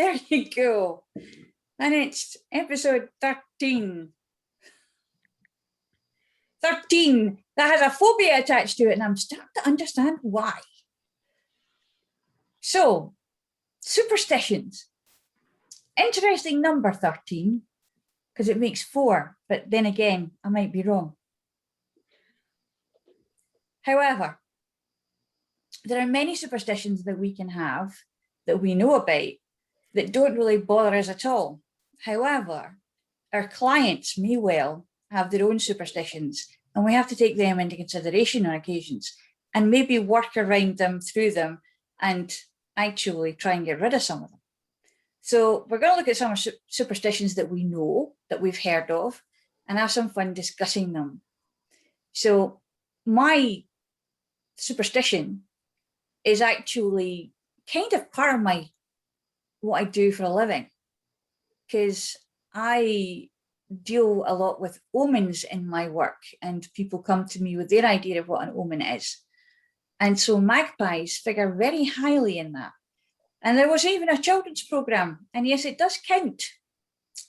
There you go. And it's episode 13. 13 that has a phobia attached to it, and I'm starting to understand why. So, superstitions. Interesting number 13, because it makes 4, but then again, I might be wrong. However, there are many superstitions that we can have, that we know about, that don't really bother us at all. However, our clients may well have their own superstitions, and we have to take them into consideration on occasions and maybe work around them, through them, and actually try and get rid of some of them. So we're going to look at some superstitions that we know, that we've heard of, and have some fun discussing them. So my superstition is actually kind of part of what I do for a living, because I deal a lot with omens in my work, and people come to me with their idea of what an omen is. And so magpies figure very highly in that. And there was even a children's program, and yes, it does count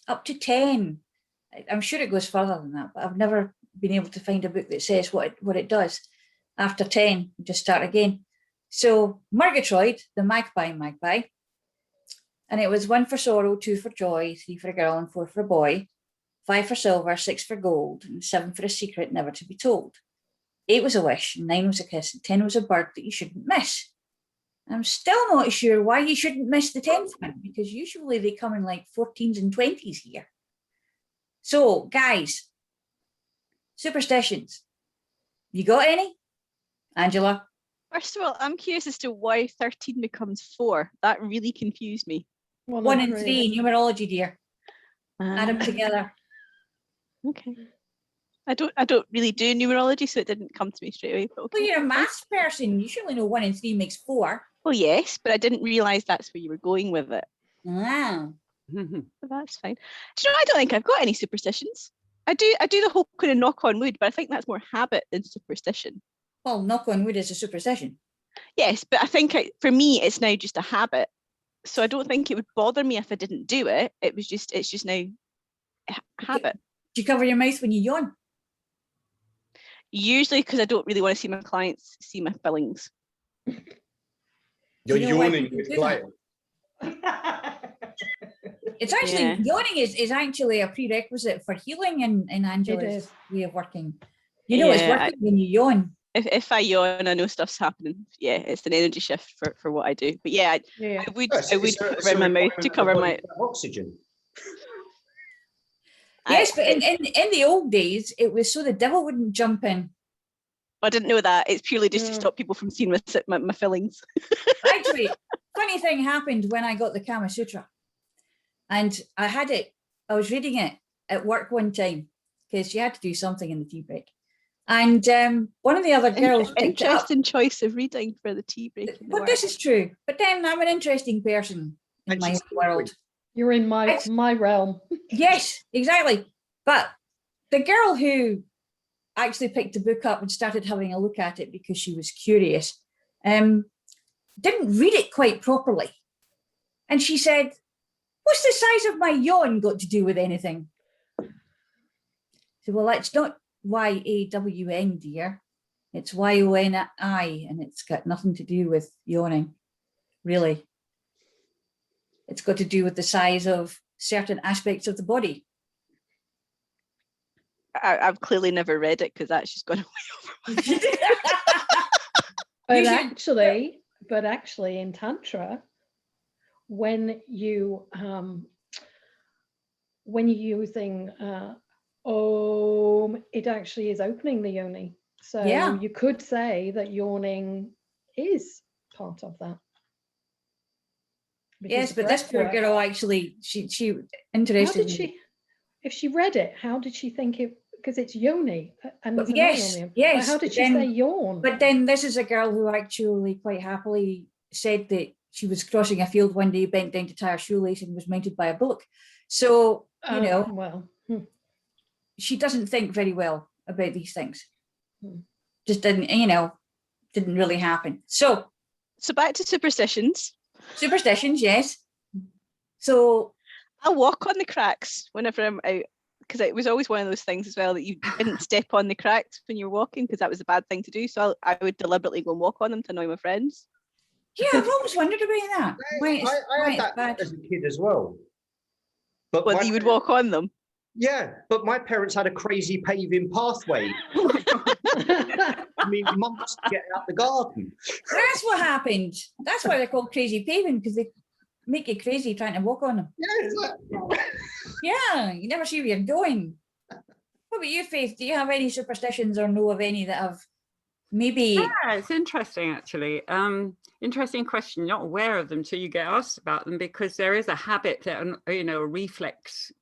up to 10. I'm sure it goes further than that, but I've never been able to find a book that says what it does. After 10, just start again. So Murgatroyd, the magpie, and it was 1 for sorrow, 2 for joy, 3 for a girl, and 4 for a boy, 5 for silver, 6 for gold, and 7 for a secret never to be told. 8 was a wish, and 9 was a kiss, and 10 was a bird that you shouldn't miss. I'm still not sure why you shouldn't miss the 10th one, because usually they come in like 14s and 20s here. So, guys, superstitions. You got any? Angela? First of all, I'm curious as to why 13 becomes 4. That really confused me. 1 and 3, numerology, dear. Add them together. Okay. I don't really do numerology, so it didn't come to me straight away. But okay. Well, you're a maths person. You surely know 1 and 3 makes 4. Well, yes, but I didn't realise that's where you were going with it. Ah. So that's fine. Do you know, I don't think I've got any superstitions. I do the whole kind of knock on wood, but I think that's more habit than superstition. Well, knock on wood is a superstition. Yes, but I think for me, it's now just a habit. So I don't think it would bother me if I didn't do it. It's just now habit. Do you cover your mouth when you yawn? Usually because I don't really want to see my clients see my fillings. You're yawning with client. It's actually, yawning is actually a prerequisite for healing in Angela's way of working. You know, it's working when you yawn. If I yawn, I know stuff's happening. Yeah, it's an energy shift for what I do. But I would cover my mouth to cover my oxygen. Yes, but in the old days, it was so the devil wouldn't jump in. I didn't know that. It's purely just to stop people from seeing my fillings. Actually, funny thing happened when I got the Kama Sutra. And I was reading it at work one time, because you had to do something in the tea break. And one of the other girls interesting choice of reading for the tea break. But this is true. But then I'm an interesting person in my world. You're in my realm. Yes, exactly. But the girl who actually picked the book up and started having a look at it because she was curious, didn't read it quite properly. And she said, "What's the size of my yawn got to do with anything?" I said, "Well, that's not Y-A-W-N, dear. It's Y-O-N-I, and it's got nothing to do with yawning, really. It's got to do with the size of certain aspects of the body." I've clearly never read it because that's just gone away over my head. But actually in Tantra, when you're using Om, it actually is opening the yoni. So you could say that yawning is part of that. Yes, but this poor girl actually, she interested me. If she read it, how did she think it? Because it's yoni. And yes. But how did she say yawn? But then this is a girl who actually quite happily said that she was crossing a field one day, bent down to tie her shoelace, and was mounted by a bullock. So, she doesn't think very well about these things. Just didn't really happen. So back to superstitions. Superstitions, yes. So I'll walk on the cracks whenever I'm out, because it was always one of those things as well that you didn't step on the cracks when you were walking because that was a bad thing to do. So I would deliberately go and walk on them to annoy my friends. yeah, I've always wondered about that. I had that Bad. as a kid as well. But But you would walk on them. Yeah, but my parents had a crazy paving pathway. I mean, months to get out the garden. That's what happened. That's why they're called crazy paving, because they make you crazy trying to walk on them. Yeah, exactly. Yeah, you never see where you're going. What about you, Faith? Do you have any superstitions or know of any that have maybe? Yeah, it's interesting actually. Interesting question. Not aware of them till you get asked about them, because there is a habit that, you know, a reflex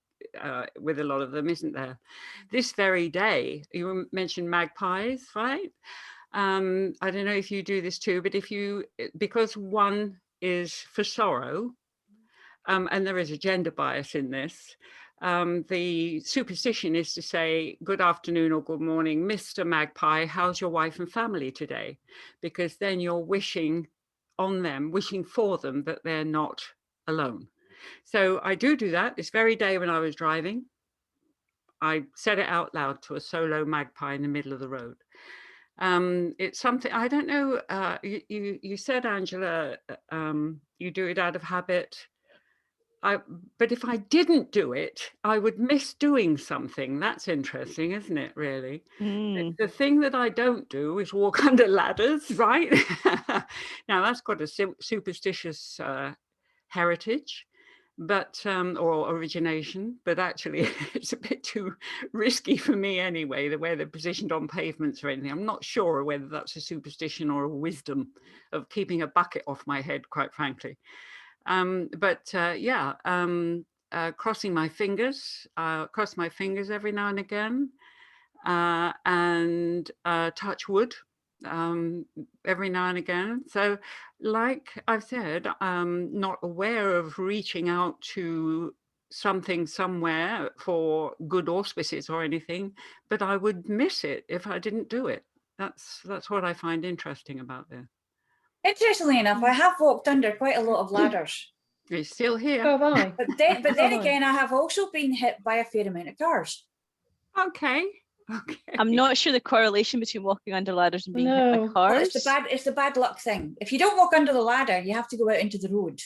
with a lot of them, isn't there? This very day, you mentioned magpies, right? I don't know if you do this too, but because one is for sorrow, and there is a gender bias in this, the superstition is to say, good afternoon or good morning, Mr. Magpie, how's your wife and family today? Because then you're wishing on them, wishing for them that they're not alone. So I do that this very day when I was driving. I said it out loud to a solo magpie in the middle of the road. It's something, I don't know, you said, Angela, you do it out of habit. But if I didn't do it, I would miss doing something. That's interesting, isn't it, really? The thing that I don't do is walk under ladders, right? Now, that's got a superstitious heritage, but or origination, but actually it's a bit too risky for me anyway, the way they're positioned on pavements or anything. I'm not sure whether that's a superstition or a wisdom of keeping a bucket off my head, quite frankly. Crossing my fingers, cross my fingers every now and again, and touch wood every now and again. So like I've said, I'm not aware of reaching out to something somewhere for good auspices or anything, but I would miss it if I didn't do it. That's what I find interesting about this. Interestingly enough, I have walked under quite a lot of ladders. You're still here. So have I. But then again, I have also been hit by a fair amount of cars. Okay. I'm not sure the correlation between walking under ladders and being hit by cars. Well, it's the bad luck thing. If you don't walk under the ladder, you have to go out into the road.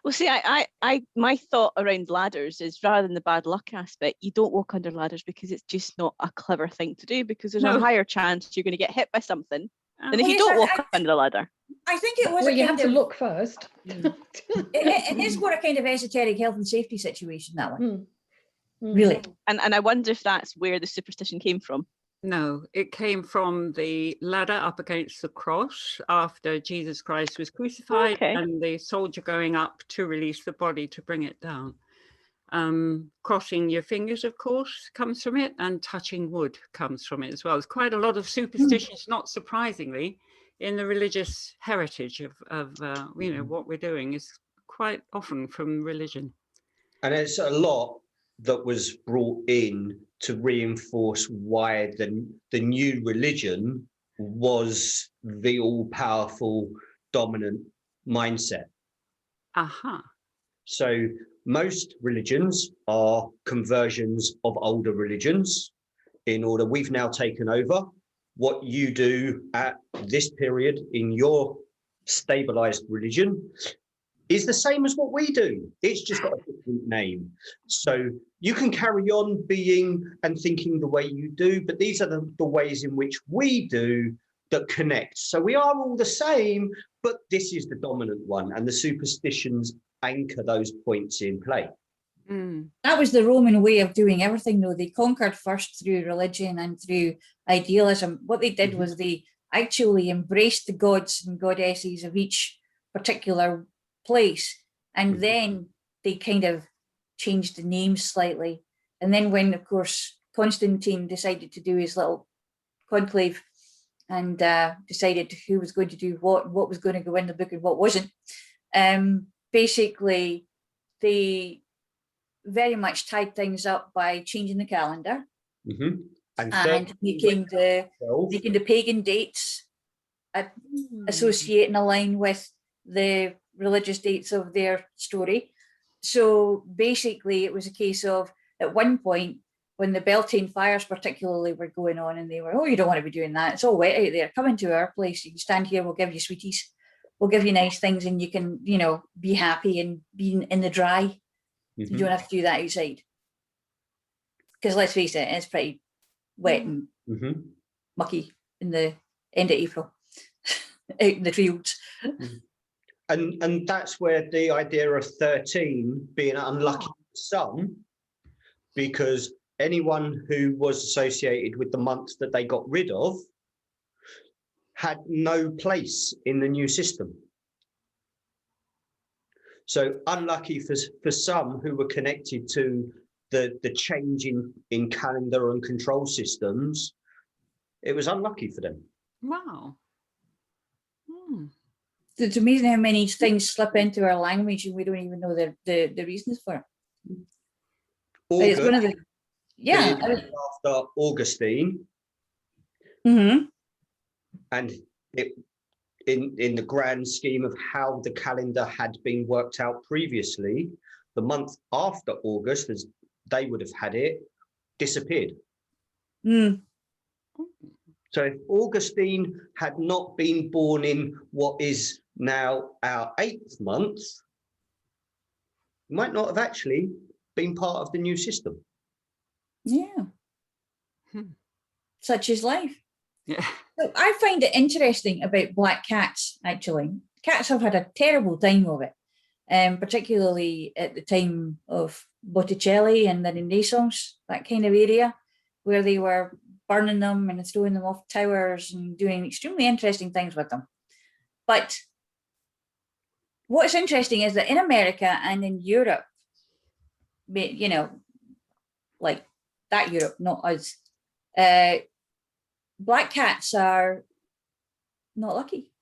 Well, see, my thought around ladders is, rather than the bad luck aspect, you don't walk under ladders because it's just not a clever thing to do, because there's a higher chance you're going to get hit by something than if you don't walk under the ladder. I think it was. Well, you have to look first. It is more a kind of esoteric health and safety situation, that one. Really. And I wonder if that's where the superstition came from. No, it came from the ladder up against the cross after Jesus Christ was crucified, and the soldier going up to release the body to bring it down. Crossing your fingers, of course, comes from it, and touching wood comes from it as well. There's quite a lot of superstitions, not surprisingly, in the religious heritage of what we're doing is quite often from religion. And it's a lot that was brought in to reinforce why the new religion was the all-powerful dominant mindset. Aha. So most religions are conversions of older religions. In order, we've now taken over. What you do at this period in your stabilized religion is the same as what we do. It's just got a different name. So you can carry on being and thinking the way you do, but these are the ways in which we do that connect. So we are all the same, but this is the dominant one, and the superstitions anchor those points in play. That was the Roman way of doing everything, though. They conquered first through religion and through idealism. What they did was they actually embraced the gods and goddesses of each particular place, and then they kind of changed the names slightly. And then when, of course, Constantine decided to do his little conclave and decided who was going to do what was going to go in the book and what wasn't, basically they very much tied things up by changing the calendar and making the pagan dates associate and align with the religious dates of their story. So basically it was a case of, at one point, when the Beltane fires particularly were going on, and they were, oh, you don't want to be doing that. It's all wet out there. Come into our place. You can stand here. We'll give you sweeties. We'll give you nice things, and you can, you know, be happy and be in the dry. You don't have to do that outside. Because let's face it, it's pretty wet and mucky in the end of April out in the fields. And that's where the idea of 13 being unlucky for some, because anyone who was associated with the month that they got rid of had no place in the new system. So unlucky for some who were connected to the change in calendar and control systems, it was unlucky for them. Wow. It's amazing how many things slip into our language and we don't even know the reasons for it. August, it's one of the, yeah. After Augustine, Mm-hmm. and it in the grand scheme of how the calendar had been worked out previously, the month after August, as they would have had it, disappeared. Mm. So if Augustine had not been born in what is now our 8th month, might not have actually been part of the new system. Yeah. Such is life. Yeah. So I find it interesting about black cats, actually. Cats have had a terrible time of it, particularly at the time of Botticelli and the Renaissance, that kind of area, where they were burning them and throwing them off towers and doing extremely interesting things with them. But what's interesting is that in America and in Europe, you know, like that Europe, not us, black cats are not lucky.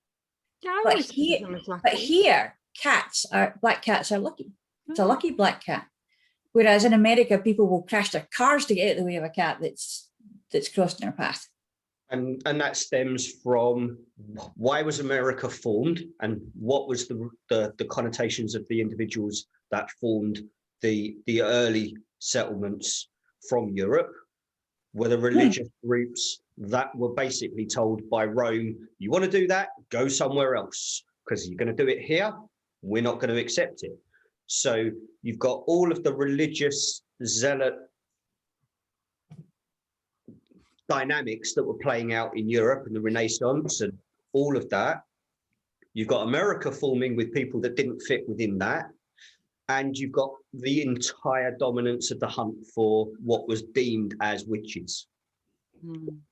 Yeah, I But always think of them as lucky. But here, black cats are lucky. It's a lucky black cat. Whereas in America, people will crash their cars to get out of the way of a cat that's crossing their path. And that stems from why was America formed, and what was the connotations of the individuals that formed the early settlements from Europe. Were the religious groups that were basically told by Rome, you want to do that, go somewhere else, because you're going to do it here, we're not going to accept it. So you've got all of the religious zealot dynamics that were playing out in Europe and the Renaissance and all of that. You've got America forming with people that didn't fit within that. And you've got the entire dominance of the hunt for what was deemed as witches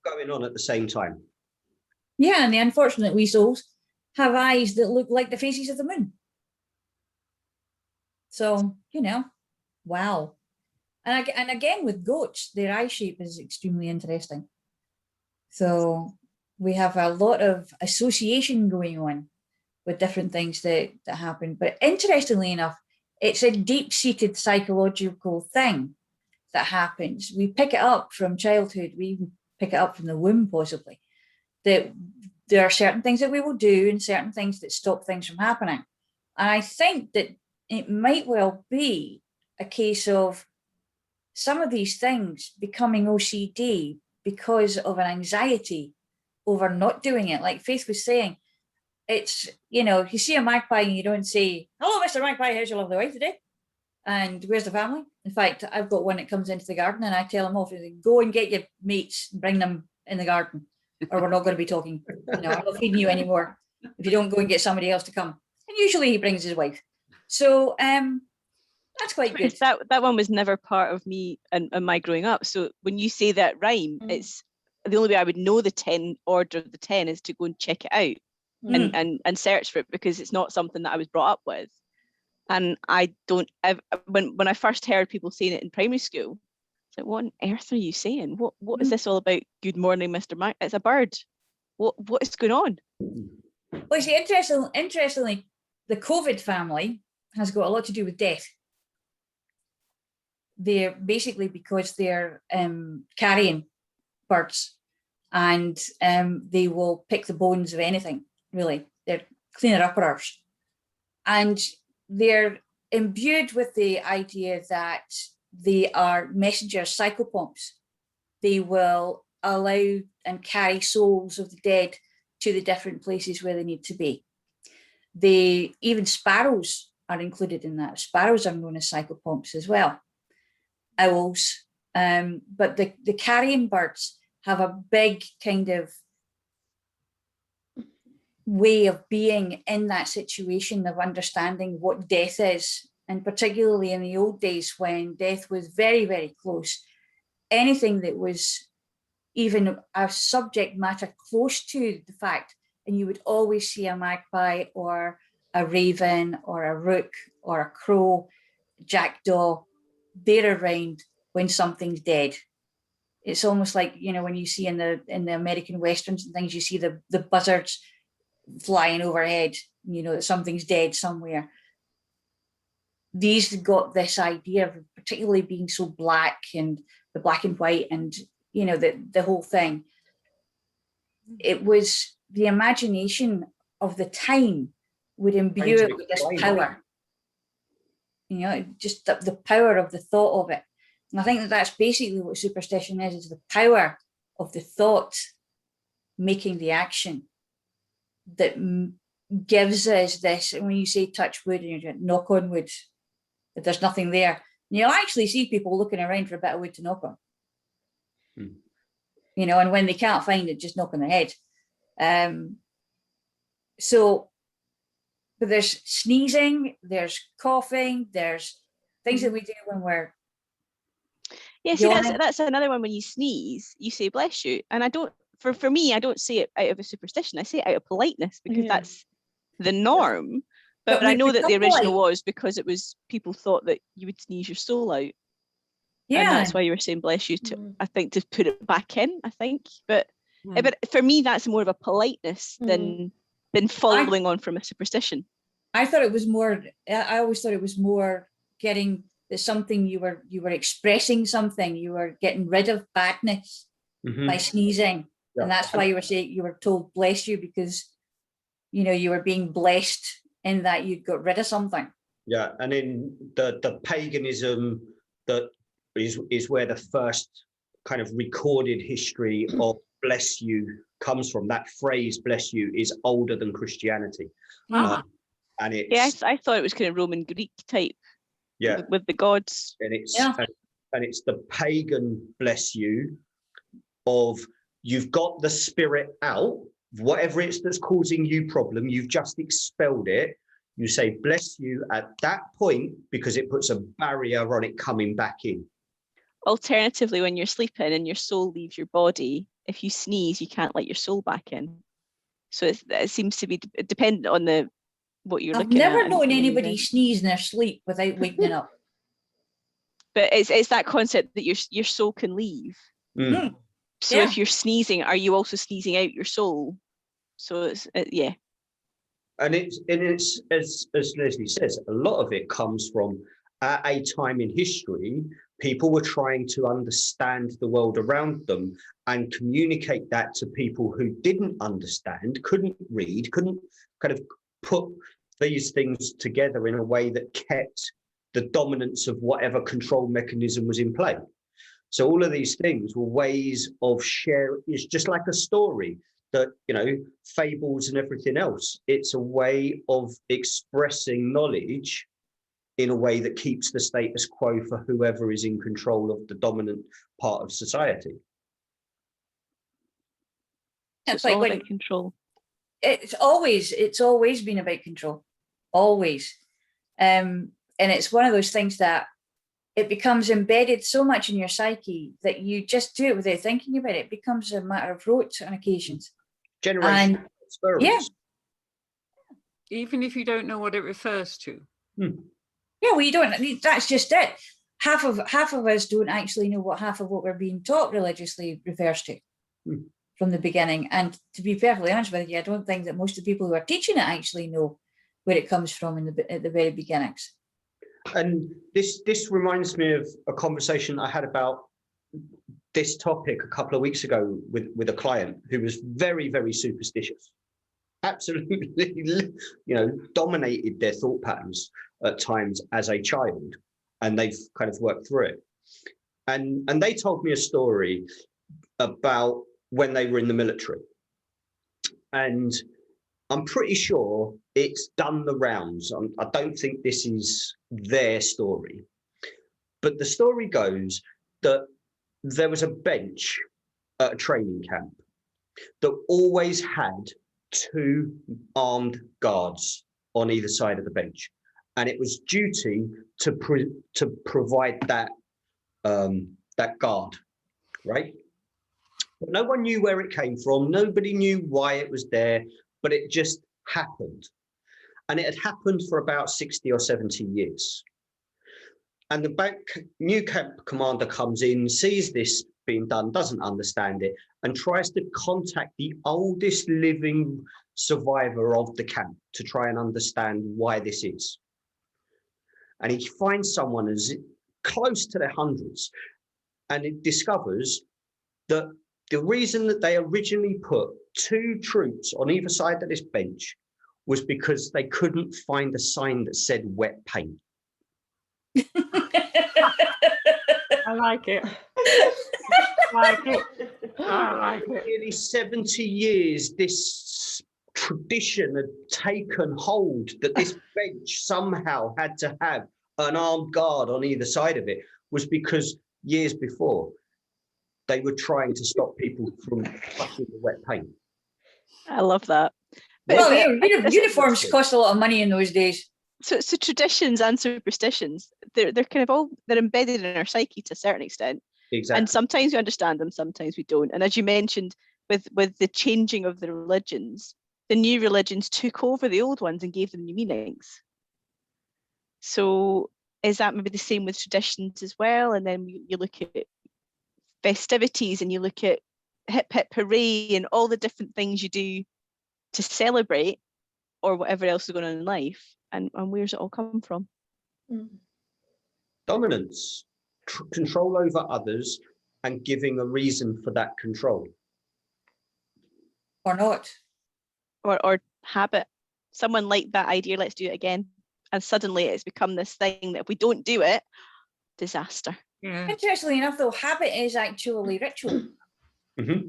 going on at the same time. Yeah, and the unfortunate weasels have eyes that look like the faces of the moon. So, you know, wow. And again, with goats, their eye shape is extremely interesting. So we have a lot of association going on with different things that happen. But interestingly enough, it's a deep-seated psychological thing that happens. We pick it up from childhood. We even pick it up from the womb, possibly. That there are certain things that we will do and certain things that stop things from happening. And I think that it might well be a case of some of these things becoming OCD because of an anxiety over not doing it. Like Faith was saying, it's, you know, if you see a magpie and you don't say, hello, Mr. Magpie, how's your lovely wife today? And where's the family? In fact, I've got one that comes into the garden and I tell him off, go and get your mates and bring them in the garden, or we're not going to be talking. You know, I'm not feeding you anymore if you don't go and get somebody else to come. And usually he brings his wife. So that's quite good. That one was never part of me and my growing up. So when you say that rhyme, it's the only way I would know the 10 order of the 10 is to go and check it out and search for it, because it's not something that I was brought up with. And I don't when I first heard people saying it in primary school, it's like, what on earth are you saying? What is this all about? Good morning, Mr. Mac. It's a bird. What is going on? Well, see, interestingly, the COVID family has got a lot to do with death. They're basically because they're carrying birds, and they will pick the bones of anything, really. They're cleaner uppers. And they're imbued with the idea that they are messengers, psychopomps. They will allow and carry souls of the dead to the different places where they need to be. Even sparrows are included in that. Sparrows are known as psychopomps as well. Owls, but the carrion birds have a big kind of way of being in that situation, of understanding what death is, and particularly in the old days when death was very, very close. Anything that was even a subject matter close to the fact, and you would always see a magpie or a raven or a rook or a crow, jackdaw, they're around when something's dead. It's almost like, you know, when you see in the American Westerns and things, you see the buzzards flying overhead, you know, that something's dead somewhere. These got this idea of particularly being so black, and the black and white, and, you know, the whole thing. It was the imagination of the time would imbue it with this power. You know, just the power of the thought of it. And I think that that's basically what superstition is the power of the thought making the action that gives us this. And when you say touch wood and you knock on wood, if there's nothing there, you'll actually see people looking around for a bit of wood to knock on. You know, and when they can't find it, just knock on their head. But there's sneezing, there's coughing, there's things that we do when we're see, that's another one. When you sneeze, you say bless you. And I don't, for me, I don't say it out of a superstition. I say it out of politeness, because that's the norm. But I know that the original was because it was, people thought that you would sneeze your soul out. Yeah. And that's why you were saying bless you, to I think, to put it back in, I think. But for me, that's more of a politeness than following on from a superstition. I thought it was more, I always thought it was more getting that something you were expressing something, you were getting rid of badness by sneezing. Yeah. And that's why you were told bless you, because, you know, you were being blessed in that you'd got rid of something. Yeah, and in the paganism that is where the first kind of recorded history of bless you comes from. That phrase bless you is older than Christianity. And it's, I thought it was kind of Roman Greek type. Yeah, with the gods. And it's the pagan bless you of, you've got the spirit out, whatever it's that's causing you problem, you've just expelled it. You say bless you at that point, because it puts a barrier on it coming back in. Alternatively, when you're sleeping and your soul leaves your body, if you sneeze, you can't let your soul back in. So it seems to be dependent on what you're looking at. I've never known anybody sneeze in their sleep without waking up. But it's that concept that your soul can leave. So if you're sneezing, are you also sneezing out your soul? So it's And it's as Leslie says, a lot of it comes from, at a time in history, people were trying to understand the world around them and communicate that to people who didn't understand, couldn't read, couldn't kind of put these things together in a way that kept the dominance of whatever control mechanism was in play. So all of these things were ways of sharing. It's just like a story that, you know, fables and everything else. It's a way of expressing knowledge in a way that keeps the status quo for whoever is in control of the dominant part of society. It's like about control. It's always been about control, always. And it's one of those things that it becomes embedded so much in your psyche that you just do it without thinking about it. It becomes a matter of rote on occasions. Generational experience. Yeah. Even if you don't know what it refers to. Yeah, well, you don't. That's just it. Half of us don't actually know what half of what we're being taught religiously refers to from the beginning. And to be perfectly honest with you, I don't think that most of the people who are teaching it actually know where it comes from at the very beginnings. And this reminds me of a conversation I had about this topic a couple of weeks ago with a client who was very, very superstitious. absolutely, dominated their thought patterns at times as a child, and they've kind of worked through it. And they told me a story about when they were in the military. And I'm pretty sure it's done the rounds. I don't think this is their story. But the story goes that there was a bench at a training camp that always had 2 armed guards on either side of the bench. And it was duty to provide that guard, right? But no one knew where it came from. Nobody knew why it was there, but it just happened. And it had happened for about 60 or 70 years. And the new camp commander comes in, sees this being done, doesn't understand it, and tries to contact the oldest living survivor of the camp to try and understand why this is. And he finds someone as close to their hundreds, and it discovers that the reason that they originally put 2 troops on either side of this bench was because they couldn't find a sign that said wet paint. I like it. I like it. I like it. Nearly 70 years, this tradition had taken hold that this bench somehow had to have an armed guard on either side of it, was because years before they were trying to stop people from touching the wet paint. I love that. Well, uniforms cost a lot of money in those days. So traditions and superstitions, they're kind of they're embedded in our psyche to a certain extent. Exactly. And sometimes we understand them, sometimes we don't. And as you mentioned, with the changing of the religions, the new religions took over the old ones and gave them new meanings. So is that maybe the same with traditions as well? And then you look at festivities and you look at hip hip hooray and all the different things you do to celebrate or whatever else is going on in life. And where's it all come from? Dominance, control over others, and giving a reason for that control. Or not. Or habit. Someone liked that idea, let's do it again. And suddenly it's become this thing that if we don't do it, disaster. Yeah. Interestingly enough, though, habit is actually ritual. Mm-hmm.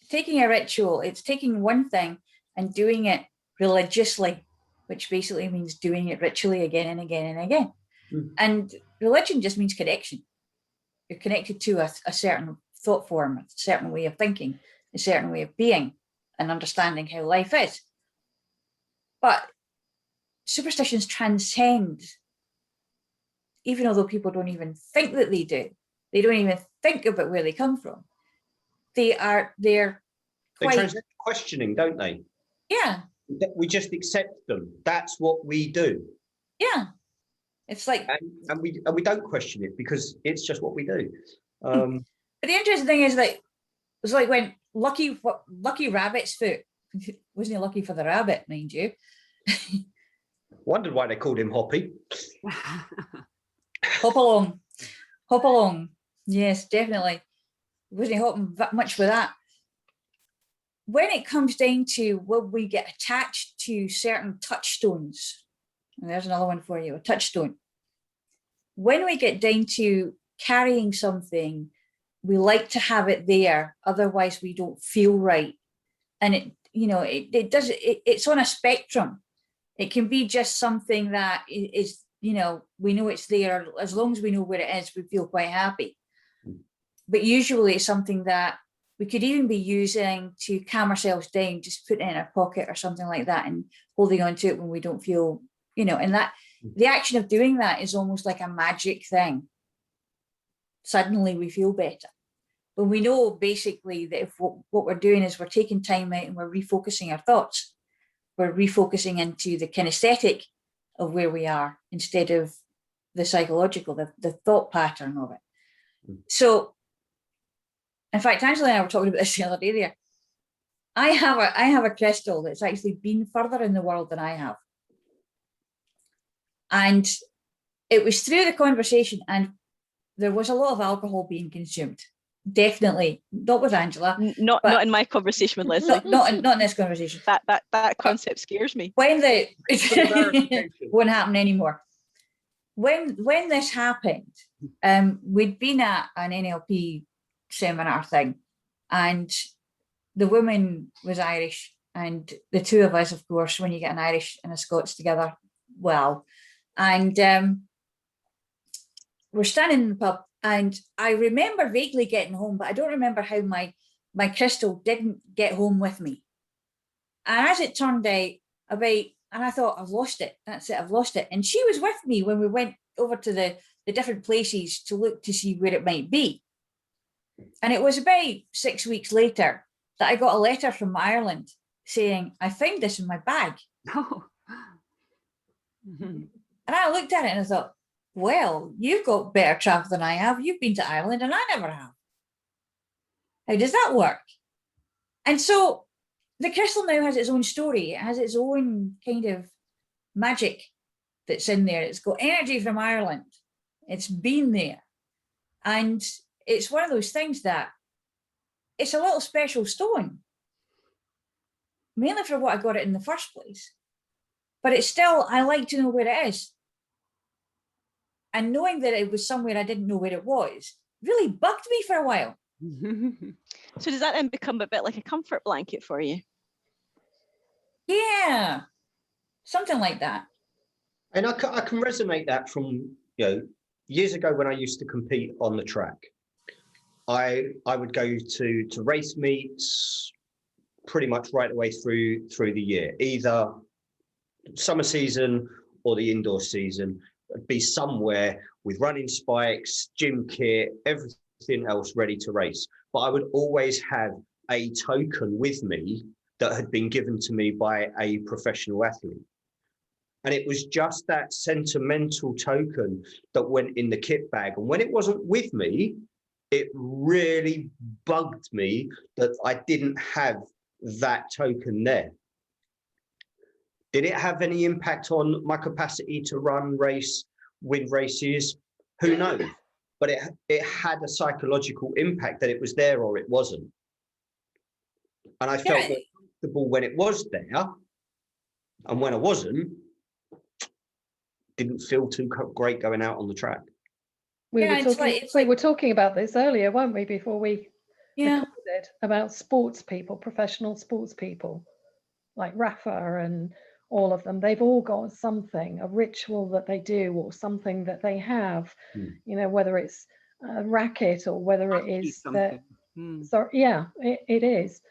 Taking a ritual, it's taking one thing and doing it religiously, which basically means doing it ritually again and again and again. Mm. And religion just means connection. You're connected to a certain thought form, a certain way of thinking, a certain way of being, and understanding how life is. But superstitions transcend, even although people don't even think that they do. They don't even think about where they come from. They're quite... They transcend questioning, don't they? Yeah. We just accept them. That's what we do. Yeah. It's like... And we don't question it because it's just what we do. But the interesting thing is that it was like when Lucky Rabbit's foot, wasn't he lucky for the rabbit, mind you? Wondered why they called him Hoppy. Hop along. Yes, definitely. Wasn't hopping much with that. When it comes down to will we get attached to certain touchstones, and there's another one for you, a touchstone. When we get down to carrying something, we like to have it there, otherwise we don't feel right. And it's on a spectrum. It can be just something that is, we know it's there. As long as we know where it is, we feel quite happy. But usually it's something that we could even be using to calm ourselves down, just putting it in our pocket or something like that and holding on to it when we don't feel, and that the action of doing that is almost like a magic thing. Suddenly we feel better. But we know basically that if what we're doing is we're taking time out and we're refocusing our thoughts, we're refocusing into the kinesthetic of where we are instead of the psychological, the thought pattern of it. So, in fact, Angela and I were talking about this the other day there. I have a crystal that's actually been further in the world than I have. And it was through the conversation, and there was a lot of alcohol being consumed. definitely not with Angela. Not in my conversation with Leslie. Not in this conversation. That concept scares me. When won't happen anymore. When this happened, we'd been at an NLP seminar thing, and the woman was Irish, and the two of us, of course, when you get an Irish and a Scots together, well, and we're standing in the pub, and I remember vaguely getting home, but I don't remember how my crystal didn't get home with me. And as it turned out, and I thought, I've lost it. That's it, I've lost it. And she was with me when we went over to the different places to look to see where it might be. And it was about 6 weeks later that I got a letter from Ireland saying, I found this in my bag. Oh. And I looked at it and I thought, well, you've got better travel than I have. You've been to Ireland and I never have. How does that work? And so the crystal now has its own story. It has its own kind of magic that's in there. It's got energy from Ireland. It's been there. And it's one of those things that it's a little special stone, mainly for what I got it in the first place. But it's still, I like to know where it is. And knowing that it was somewhere I didn't know where it was really bugged me for a while. So does that then become a bit like a comfort blanket for you? Yeah, something like that. And I can resonate that from, years ago when I used to compete on the track. I would go to race meets pretty much right the way through the year, either summer season or the indoor season. I'd be somewhere with running spikes, gym kit, everything else ready to race. But I would always have a token with me that had been given to me by a professional athlete. And it was just that sentimental token that went in the kit bag. And when it wasn't with me, it really bugged me that I didn't have that token there. Did it have any impact on my capacity to run, race, win races? Who knows? But it had a psychological impact that it was there or it wasn't. And I felt more comfortable when it was there, and when I wasn't, didn't feel too great going out on the track. We were talking about this earlier, weren't we, before we recorded, about sports people, professional sports people, like Rafa and all of them. They've all got something, a ritual that they do or something that they have, whether it's a racket or whether it is that. So yeah, it is.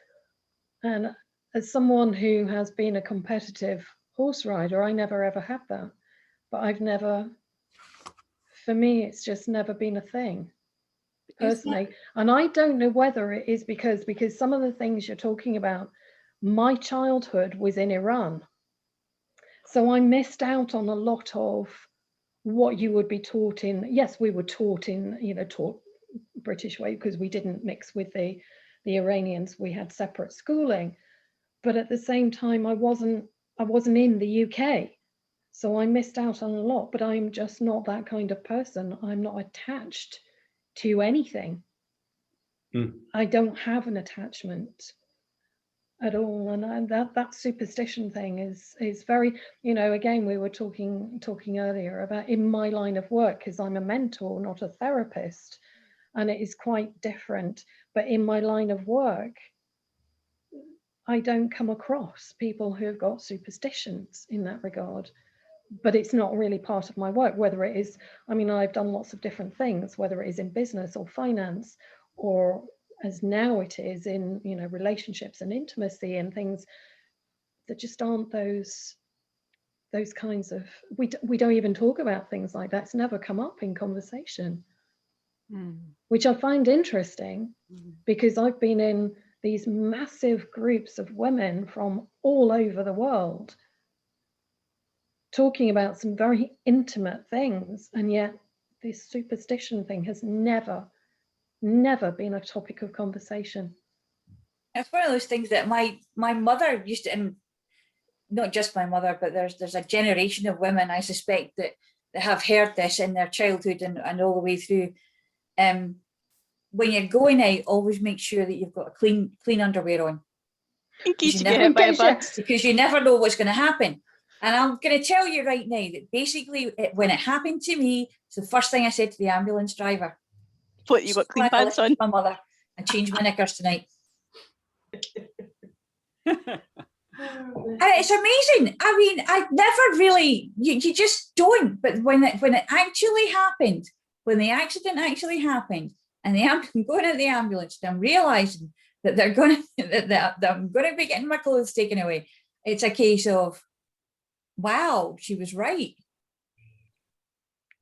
And as someone who has been a competitive horse rider, I never ever had that. But for me, it's just never been a thing personally. And I don't know whether it is because some of the things you're talking about, my childhood was in Iran. So I missed out on a lot of what you would be taught in. Yes, we were taught taught British way because we didn't mix with the Iranians. We had separate schooling. But at the same time, I wasn't in the UK. So I missed out on a lot, but I'm just not that kind of person. I'm not attached to anything. I don't have an attachment at all. And that superstition thing is very, again, we were talking earlier about in my line of work, because I'm a mentor, not a therapist, and it is quite different. But in my line of work, I don't come across people who have got superstitions in that regard. But it's not really part of my work, whether it is, I've done lots of different things, whether it is in business or finance, or as now it is in, relationships and intimacy and things that just aren't those kinds of, we don't even talk about things like that. It's never come up in conversation, which I find interesting because I've been in these massive groups of women from all over the world talking about some very intimate things, and yet this superstition thing has never been a topic of conversation. It's one of those things that my mother used to, and not just my mother, but there's a generation of women, I suspect, that have heard this in their childhood and all the way through. when you're going out, always make sure that you've got a clean underwear on. In case you never- get hit by a bus. Because you never know what's going to happen. And I'm going to tell you right now that basically when it happened to me, it's the first thing I said to the ambulance driver. What, you got clean pants on? My mother, I changed my knickers tonight. It's amazing. I mean, I never really, you just don't. But when it actually happened, when the accident actually happened, and I'm going in the ambulance, and I'm realizing that they're going to that I'm going to be getting my clothes taken away. It's a case of, wow, she was right.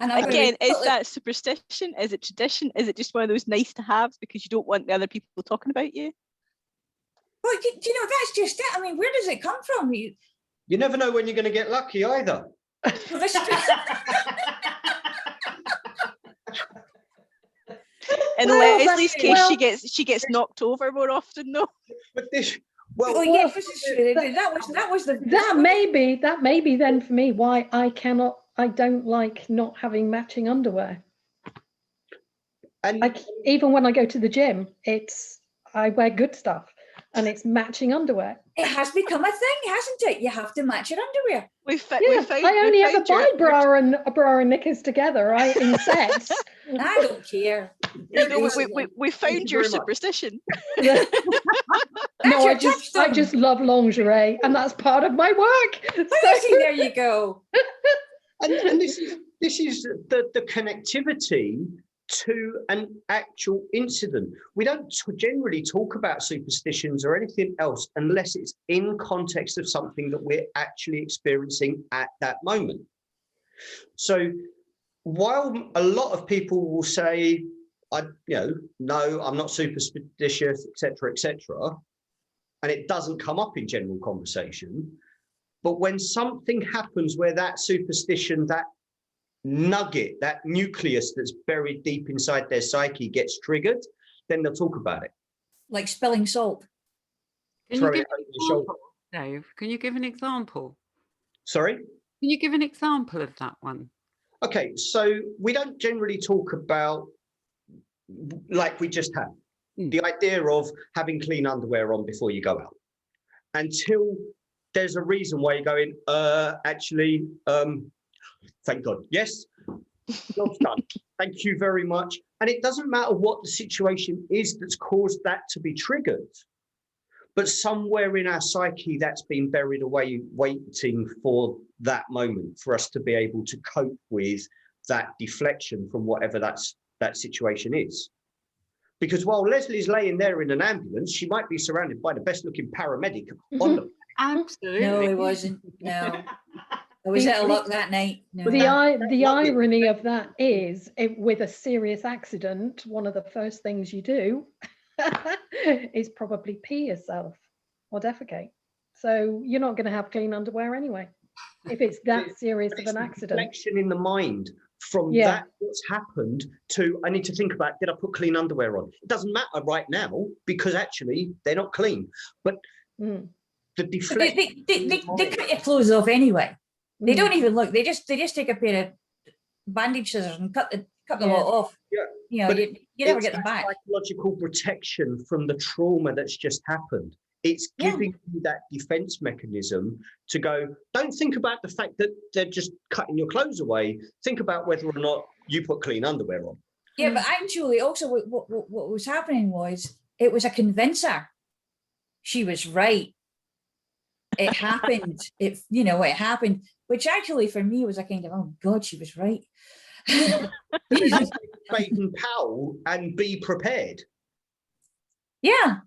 And again, is that superstition? Is it tradition? Is it just one of those nice to haves because you don't want the other people talking about you? Well, you know, that's just it. I mean, where does it come from? You never know when you're going to get lucky either. Well, this is In Leslie's case, she gets knocked over more often, though. But this, yes, this is true. That may be then for me why I don't like not having matching underwear. and Even when I go to the gym, I wear good stuff and it's matching underwear. It has become a thing, hasn't it? You have to match your underwear. I only ever buy bra and knickers together, in sets. I don't care. We found your superstition. No, I just love lingerie, and that's part of my work. So, there you go. and this is the connectivity to an actual incident. We don't generally talk about superstitions or anything else unless it's in context of something that we're actually experiencing at that moment. So while a lot of people will say, no, I'm not superstitious, etc., and it doesn't come up in general conversation, but when something happens where that superstition, that nugget, that nucleus that's buried deep inside their psyche gets triggered, then they'll talk about it. Like spilling salt. Can you give an example, Dave? Can you give an example? Sorry? Can you give an example of that one? Okay, so we don't generally talk about, like we just had, the idea of having clean underwear on before you go out, until there's a reason why you're going, thank God. Yes, job's done. Thank you very much. And it doesn't matter what the situation is that's caused that to be triggered, but somewhere in our psyche that's been buried away, waiting for that moment for us to be able to cope with that deflection from whatever that situation is. Because while Leslie's laying there in an ambulance, she might be surrounded by the best looking paramedic on the Absolutely. No, it wasn't. No. I was at a lock that night. No. The irony of that is, with a serious accident, one of the first things you do is probably pee yourself or defecate. So you're not going to have clean underwear anyway, if it's that serious of an accident. Reflection in the mind from that what's happened to, I need to think about, did I put clean underwear on? It doesn't matter right now because actually they're not clean. But the deflection. They cut your clothes off anyway. They don't even look. They just take a pair of bandage scissors and cut the lot off. Yeah. You know, you never get them back. Psychological protection from the trauma that's just happened. It's giving you that defense mechanism to go, don't think about the fact that they're just cutting your clothes away. Think about whether or not you put clean underwear on. Yeah, but actually also what was happening was, it was a convincer. She was right. It happened. It happened, which actually for me was a kind of, oh God, she was right. Baden Powell and be prepared. Yeah.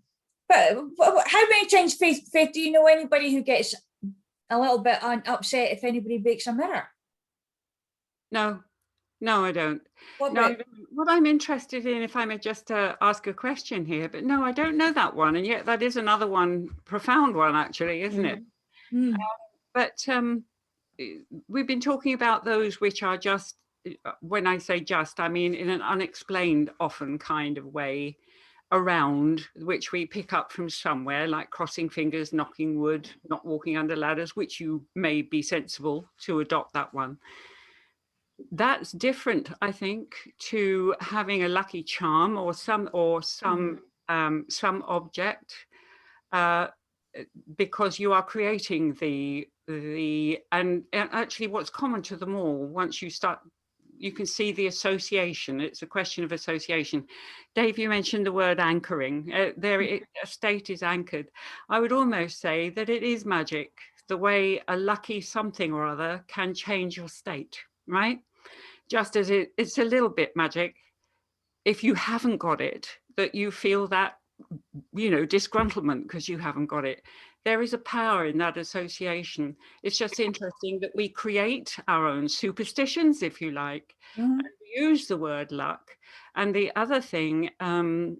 But how many times, Faith, do you know anybody who gets a little bit upset if anybody breaks a mirror? No, I don't. What I'm interested in, if I may just ask a question here, but no, I don't know that one. And yet that is another one, profound one, actually, isn't it? But we've been talking about those which are just, when I say just, I mean in an unexplained often kind of way, around, which we pick up from somewhere, like crossing fingers, knocking wood, not walking under ladders, which you may be sensible to adopt that one. that's different, I think, to having a lucky charm or some object, because you are creating the and actually what's common to them all. Once you start, you can see the association. It's a question of association. Dave, you mentioned the word anchoring. A state is anchored. I would almost say that it is magic, the way a lucky something or other can change your state, right? Just as it's a little bit magic if you haven't got it, that you feel that, you know, disgruntlement because you haven't got it. There is a power in that association. It's just interesting that we create our own superstitions, if you like, and use the word luck. And the other thing, and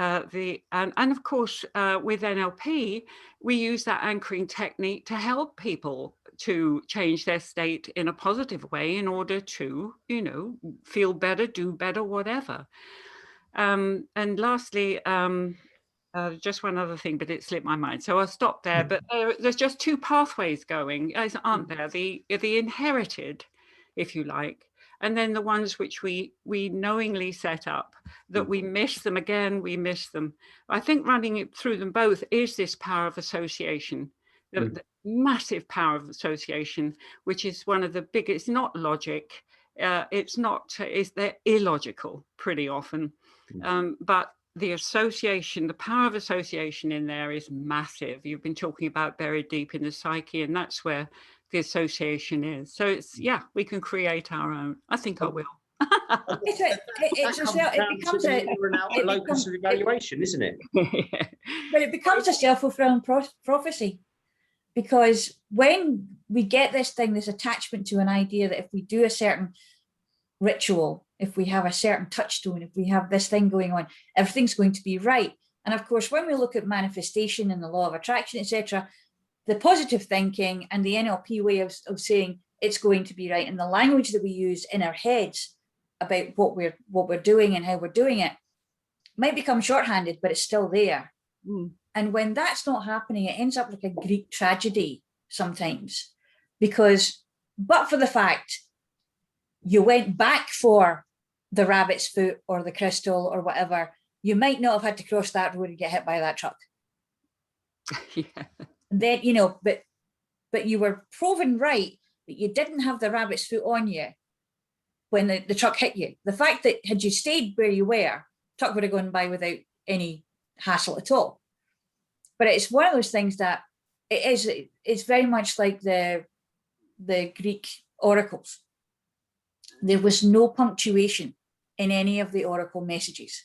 of course, with NLP, we use that anchoring technique to help people to change their state in a positive way in order to, you know, feel better, do better, whatever. And lastly, just one other thing, but it slipped my mind, so I'll stop there. But there's just two pathways going, aren't there? The inherited, if you like, and then the ones which we knowingly set up, that we miss them again, we miss them. I think running it through them both is this power of association, the massive power of association, which is one of the biggest, not logic, they're illogical pretty often, but the association, the power of association in there is massive. You've been talking about buried deep in the psyche, and that's where the association is. So it's, yeah, we can create our own. I think I will. It becomes a locus of evaluation, isn't it? But it becomes a self-fulfilling prophecy, because when we get this thing, this attachment to an idea that if we do a certain ritual, if we have a certain touchstone, if we have this thing going on, everything's going to be right. And of course, when we look at manifestation and the law of attraction, etc., the positive thinking and the NLP way of saying it's going to be right, and the language that we use in our heads about what we're doing and how we're doing it might become shorthanded, but it's still there. And when that's not happening, it ends up like a Greek tragedy sometimes, because but for the fact you went back for the rabbit's foot or the crystal or whatever, you might not have had to cross that road and get hit by that truck. Yeah. Then, you know, but you were proven right that you didn't have the rabbit's foot on you when the truck hit you. The fact that had you stayed where you were, truck would have gone by without any hassle at all. But it's one of those things that it's very much like the Greek oracles. There was no punctuation in any of the oracle messages.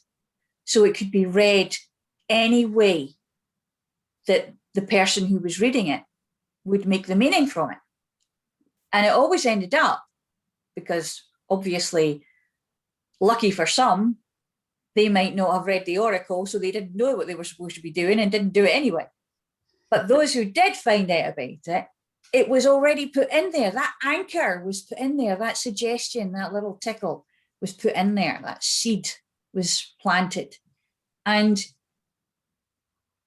So it could be read any way that the person who was reading it would make the meaning from it. And it always ended up, because obviously, lucky for some, they might not have read the oracle, so they didn't know what they were supposed to be doing and didn't do it anyway. But those who did find out about it, it was already put in there. That anchor was put in there. That suggestion, that little tickle was put in there. That seed was planted. And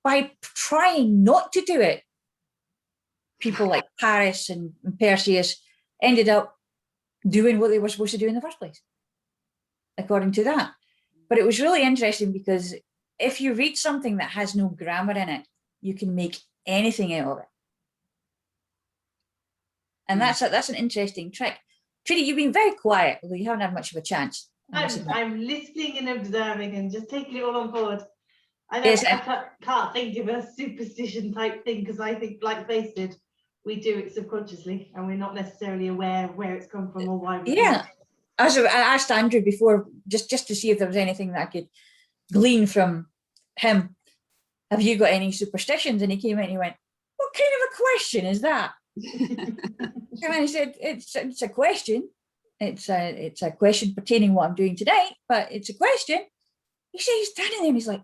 by trying not to do it, people like Paris and Perseus ended up doing what they were supposed to do in the first place, according to that. But it was really interesting, because if you read something that has no grammar in it, you can make anything out of it. And that's an interesting trick. Trudi, you've been very quiet, although you haven't had much of a chance. I'm listening and observing and just taking it all on board. I can't think of a superstition type thing, because I think, like Faith did, we do it subconsciously and we're not necessarily aware of where it's come from or why. Yeah. As I asked Andrew before, just to see if there was anything that I could glean from him. Have you got any superstitions? And he came in and he went, what kind of a question is that? And I said, it's a question. It's a question pertaining to what I'm doing today, but it's a question. He said, he's standing there and he's like,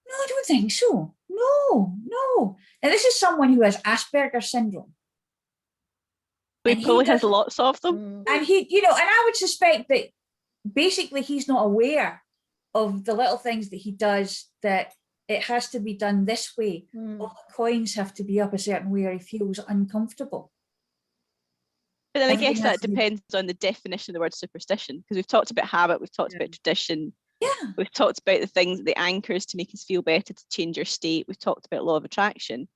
no, I don't think so. No. And this is someone who has Asperger's syndrome. He probably has lots of them. And he, you know, and I would suspect that basically he's not aware of the little things that he does, that it has to be done this way. All the coins have to be up a certain way or he feels uncomfortable. But then I Everything guess has that to be- depends on the definition of the word superstition, because we've talked about habit, we've talked about tradition, Yeah. we've talked about the things, the anchors to make us feel better, to change our state, we've talked about law of attraction.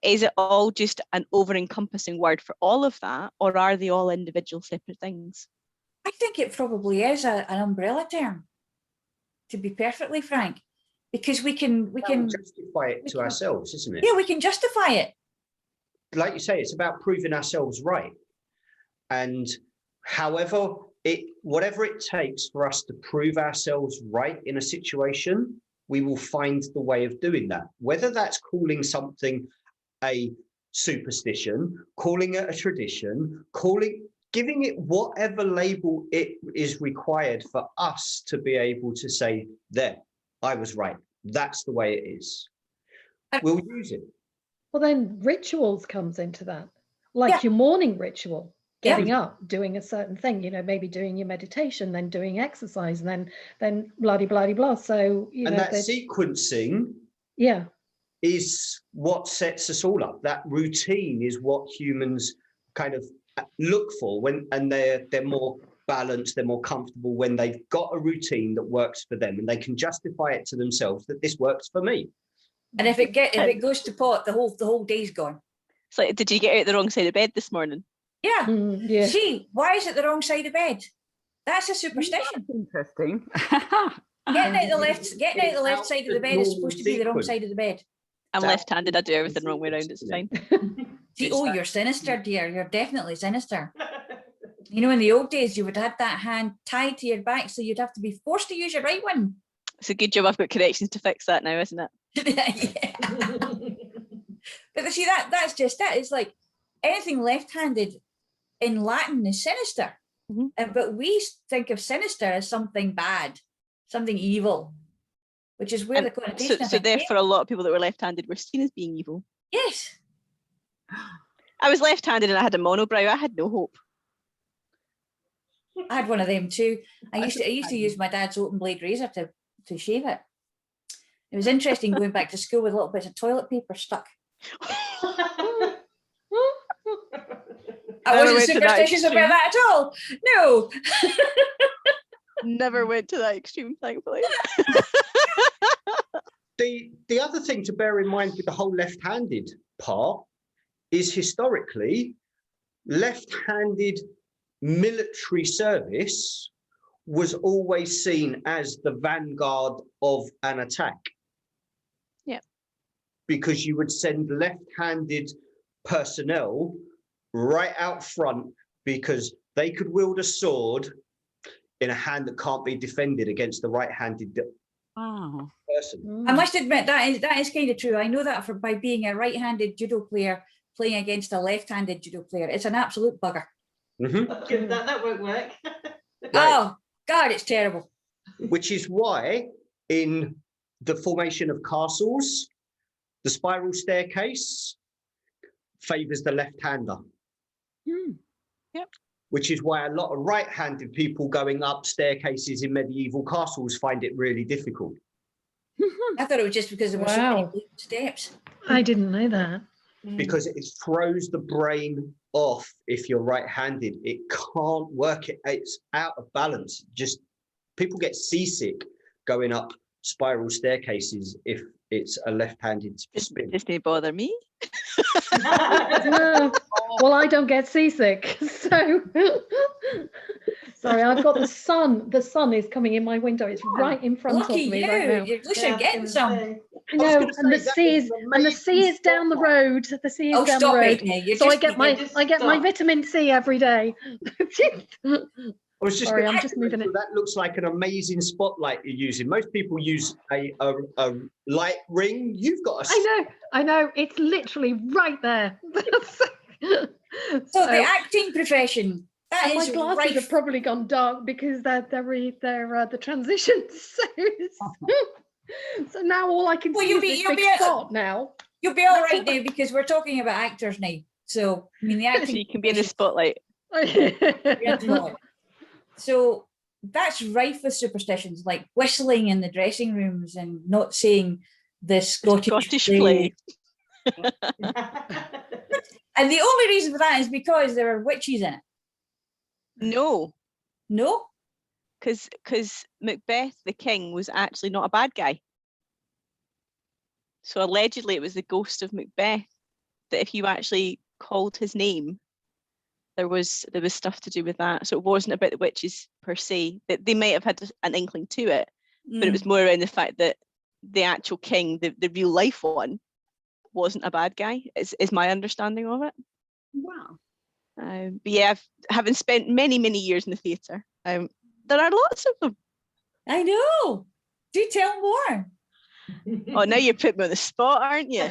Is it all just an over-encompassing word for all of that, or are they all individual separate things? I think it probably is an umbrella term, to be perfectly frank, because we can justify it to ourselves, isn't it? Yeah, we can justify it. Like you say, it's about proving ourselves right. And whatever it takes for us to prove ourselves right in a situation, we will find the way of doing that. Whether that's calling something a superstition, calling it a tradition, giving it whatever label it is required for us to be able to say, there, I was right. That's the way it is. We'll use it. Well, then rituals comes into that, like your morning ritual, getting up, doing a certain thing, you know, maybe doing your meditation, then doing exercise, and then blah, blah, blah. So, you know, that sequencing is what sets us all up. That routine is what humans kind of look for and they're more balanced, they're more comfortable when they've got a routine that works for them and they can justify it to themselves that this works for me. And if it goes to pot, the whole day's gone. It's like, did you get out the wrong side of bed this morning? Yeah. Yeah. See, why is it the wrong side of bed? That's a superstition. That's interesting. Getting out the left side of the bed is supposed to be the wrong side of the bed. I'm left-handed, I do everything wrong way around, it's fine. See, you're sinister, dear. You're definitely sinister. You know, in the old days, you would have that hand tied to your back, so you'd have to be forced to use your right one. It's a good job I've got connections to fix that now, isn't it? But see, that's just it. It's like anything left-handed in Latin is sinister. But we think of sinister as something bad, something evil, which is where the connotation so therefore a lot of people that were left-handed were seen as being evil. Yes. I was left-handed and I had a monobrow. I had no hope. I had one of them too. I used to use my dad's open blade razor to shave it. It was interesting going back to school with little bits of toilet paper stuck. I wasn't superstitious about that at all. No. Never went to that extreme, thankfully. The other thing to bear in mind with the whole left-handed part is historically left-handed military service was always seen as the vanguard of an attack. Yeah. Because you would send left-handed personnel right out front because they could wield a sword in a hand that can't be defended against the right-handed person. I must admit that is kind of true. I know that by being a right-handed judo player playing against a left-handed judo player. It's an absolute bugger. That won't work. Oh God, it's terrible. Which is why in the formation of castles, the spiral staircase favors the left-hander. Yep. Which is why a lot of right-handed people going up staircases in medieval castles find it really difficult. I thought it was just because there were so many steps. I didn't know that. Because it throws the brain off if you're right-handed. It can't work. It's out of balance. Just people get seasick going up spiral staircases if it's a left-handed spin. This may bother me. No. Well, I don't get seasick, so sorry. I've got the sun. The sun is coming in my window. It's right in front of me right now. You're getting some. I know, and the sea is down the road. The sea is down the road. So I get my vitamin C every day. I was just sorry, I'm just moving it. That looks like an amazing spotlight you're using. Most people use a light ring. You've got a. I know. It's literally right there. So the acting profession. My glasses have probably gone dark because they're the transitions. So now all I can see is this big spot now. You'll be all right now because we're talking about actors now. So I mean the acting. So you can be in the spotlight. So that's rife with superstitions like whistling in the dressing rooms and not saying the Scottish play. And the only reason for that is because there are witches in it. No, No? because Macbeth, the king, was actually not a bad guy. So allegedly it was the ghost of Macbeth that if you actually called his name, there was stuff to do with that. So it wasn't about the witches per se. That they might have had an inkling to it, but it was more around the fact that the actual king, the real life one, wasn't a bad guy. Is my understanding of it. Wow. But yeah, having spent many years in the theatre, there are lots of them. I know. Do tell more. Oh, now you're putting me on the spot, aren't you?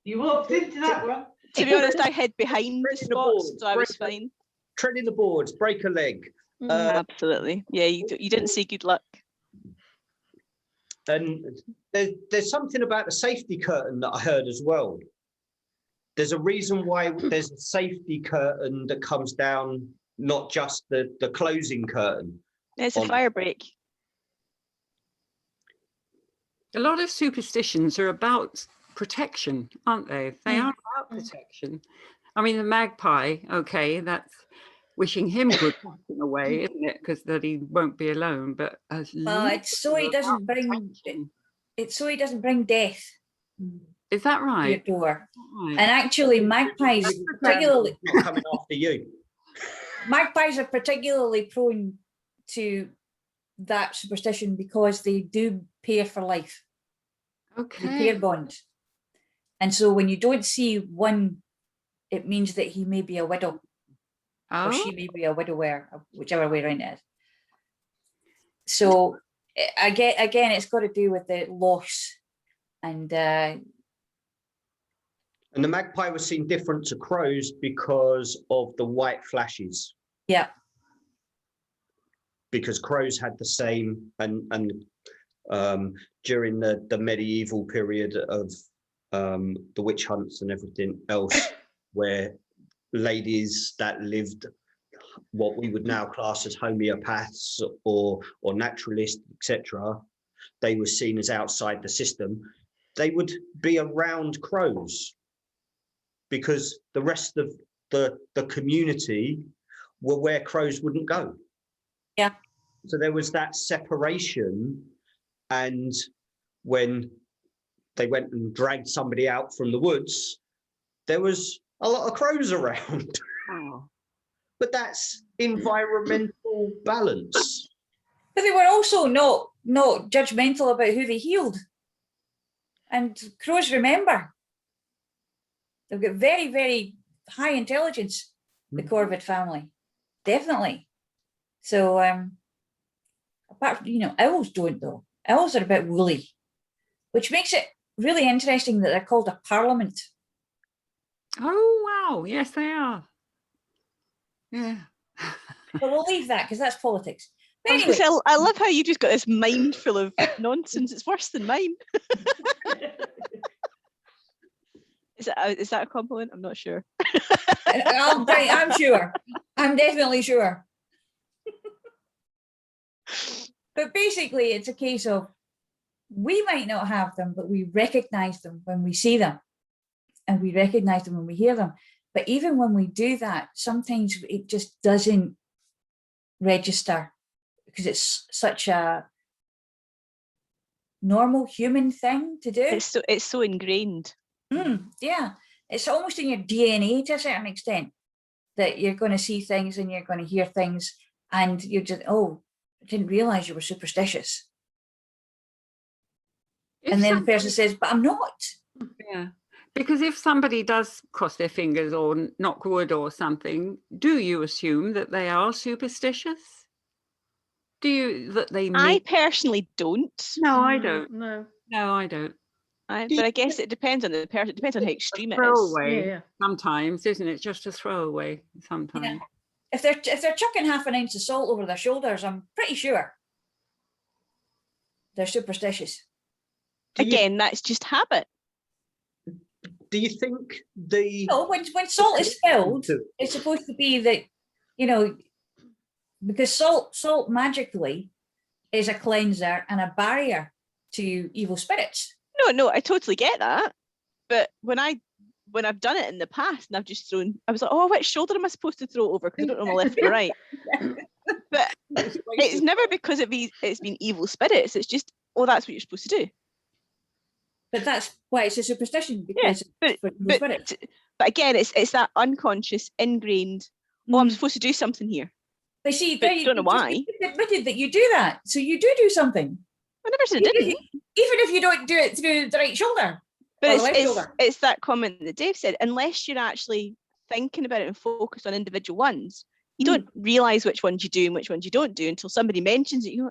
You walked into that one. To be honest, I hid behind the Treading the board, spots, so I was fine. Treading the boards, break a leg. Absolutely. Yeah, you didn't say good luck. And there's something about the safety curtain that I heard as well. There's a reason why there's a safety curtain that comes down, not just the closing curtain. It's a fire break. A lot of superstitions are about protection, aren't they? They are about protection. I mean, the magpie, okay, that's wishing him good luck in a way, isn't it? Because that he won't be alone. But it's so he doesn't bring death. Is that To right? your door. Right. And actually, magpies particularly Not coming after you. magpies are particularly prone to that superstition because they do pair for life. Okay. They pair bond. And so when you don't see one, it means that he may be a widow. Or she may be a widower, whichever way around it is. So again, it's got to do with the loss. And the magpie was seen different to crows because of the white flashes. Yeah. Because crows had the same, and during the medieval period of the witch hunts and everything else, where ladies that lived what we would now class as homeopaths or naturalists, etc., they were seen as outside the system. They would be around crows because the rest of the community were where crows wouldn't go. Yeah. So there was that separation, and when they went and dragged somebody out from the woods, there was a lot of crows around. Oh. But that's environmental balance. But they were also not judgmental about who they healed. And crows remember. They've got very, very high intelligence, the corvid family. Definitely. So apart from, owls don't though. Owls are a bit woolly, which makes it really interesting that they're called a parliament. Oh, wow. Yes, they are. Yeah. But we'll leave that because that's politics. But I was anyway, gonna say, I love how you just got this mind full of nonsense. It's worse than mine. Is that a compliment? I'm not sure. I'm sure. I'm definitely sure. But basically, it's a case of we might not have them, but we recognize them when we see them, and we recognize them when we hear them. But even when we do that, sometimes it just doesn't register because it's such a normal human thing to do. It's so ingrained. Yeah, it's almost in your DNA to a certain extent that you're going to see things and you're going to hear things, and you're just, oh, I didn't realize you were superstitious. And then the person says, but I'm not. Yeah. Because if somebody does cross their fingers or knock wood or something, do you assume that they are superstitious? I personally don't. No, I don't. No, I don't. But I guess it depends on the person. It depends on how extreme it is. Throwaway Yeah. sometimes, isn't it? Just a throwaway sometimes. Yeah. If they're chucking half an ounce of salt over their shoulders, I'm pretty sure they're superstitious. Again, that's just habit. Do you think when salt is spilled, it's supposed to be that, because salt magically is a cleanser and a barrier to evil spirits. No, I totally get that. But when I when I've done it in the past and I've just thrown, I was like, oh, which shoulder am I supposed to throw over? Because I don't know my left or right. But it's never because it's been evil spirits. It's just, oh, that's what you're supposed to do. But that's why it's a superstition, because it's for evil spirits. But again, it's that unconscious, ingrained, oh, I'm supposed to do something here. But see, but don't know why. Admitted that you do that. So you do something. I never said I didn't. Even if you don't do it through the right shoulder. But it's that comment that Dave said, unless you're actually thinking about it and focus on individual ones, you don't realise which ones you do and which ones you don't do until somebody mentions it. You go,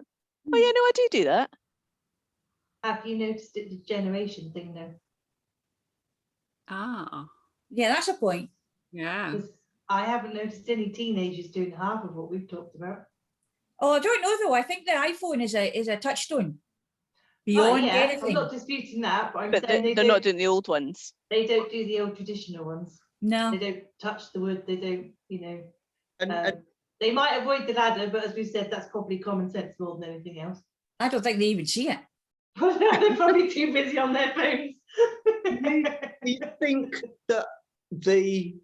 oh yeah, no, I do that. Have you noticed it, the generation thing though? Ah. Yeah, that's a point. Yeah. Because I haven't noticed any teenagers doing half of what we've talked about. Oh, I don't know though. I think the iPhone is a touchstone. Beyond anything. I'm not disputing that, but they're not doing the old ones. They don't do the old traditional ones. No. They don't touch the wood. They don't, they might avoid the ladder, but as we said, that's probably common sense more than anything else. I don't think they even see it. They're probably too busy on their phones. Do you think that the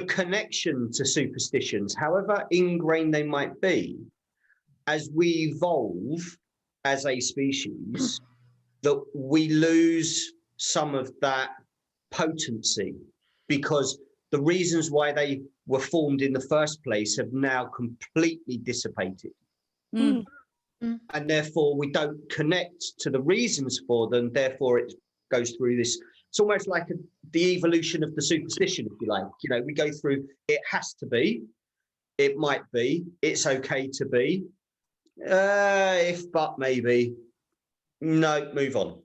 connection to superstitions, however ingrained they might be, as we evolve as a species, that we lose some of that potency, because the reasons why they were formed in the first place have now completely dissipated. And therefore we don't connect to the reasons for them, therefore it goes through this. It's almost like the evolution of the superstition, if you like. We go through, it has to be, it might be, it's okay to be, if but maybe, no, move on.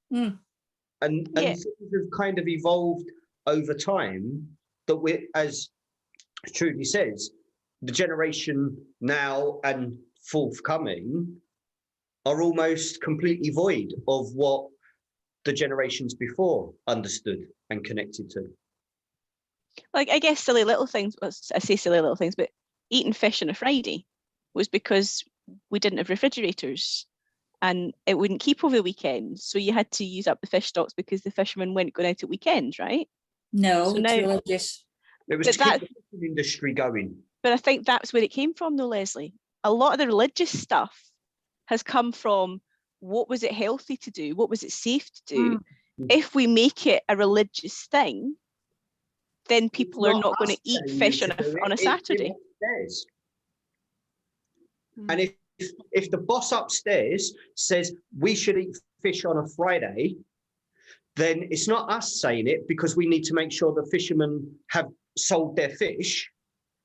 And things have kind of evolved over time, that we, as Trudi says, the generation now and forthcoming are almost completely void of what the generations before understood and connected to. Like, I guess silly little things, I say silly little things, but eating fish on a Friday was because we didn't have refrigerators and it wouldn't keep over the weekend. So you had to use up the fish stocks because the fishermen weren't going out at weekends, right? No, so now, religious. It was to keep the fishing industry going. But I think that's where it came from though, Leslie. A lot of the religious stuff has come from, what was it healthy to do? What was it safe to do? If we make it a religious thing, then people are not going to eat fish on a Saturday. And if the boss upstairs says we should eat fish on a Friday, then it's not us saying it, because we need to make sure the fishermen have sold their fish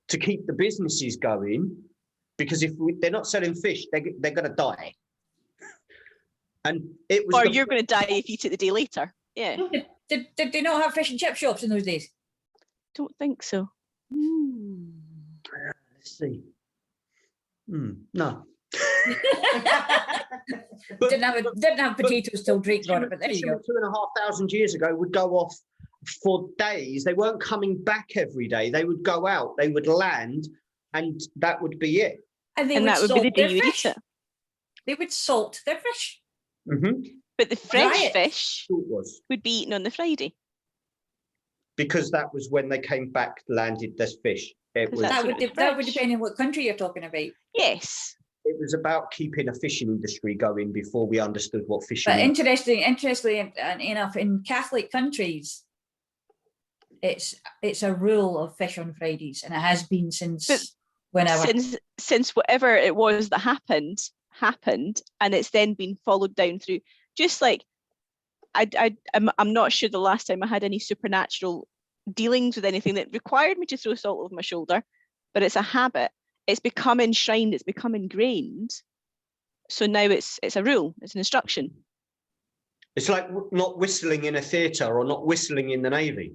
to keep the businesses going. Because if they're not selling fish, they're going to die. And it was. Or you're going to die if you take the day later. Yeah. Did they not have fish and chip shops in those days? Don't think so. Let's see. No. didn't have potatoes till Drake got it, but there you go. 2,500 years ago would go off for days. They weren't coming back every day. They would go out, they would land, and that would be it. And that would be the day you eat it. They would salt their fish. But the fresh fish would be eaten on the Friday. Because that was when they came back, landed this fish. That would depend on what country you're talking about. Yes. It was about keeping a fishing industry going before we understood what fishing. But interestingly enough, in Catholic countries, it's a rule of fish on Fridays, and it has been since whenever. Since whatever it was that happened, and it's then been followed down through. Just like I'm not sure the last time I had any supernatural dealings with anything that required me to throw salt over my shoulder, but it's a habit. It's become enshrined, it's become ingrained. So now it's a rule, it's an instruction. It's like not whistling in a theatre or not whistling in the Navy.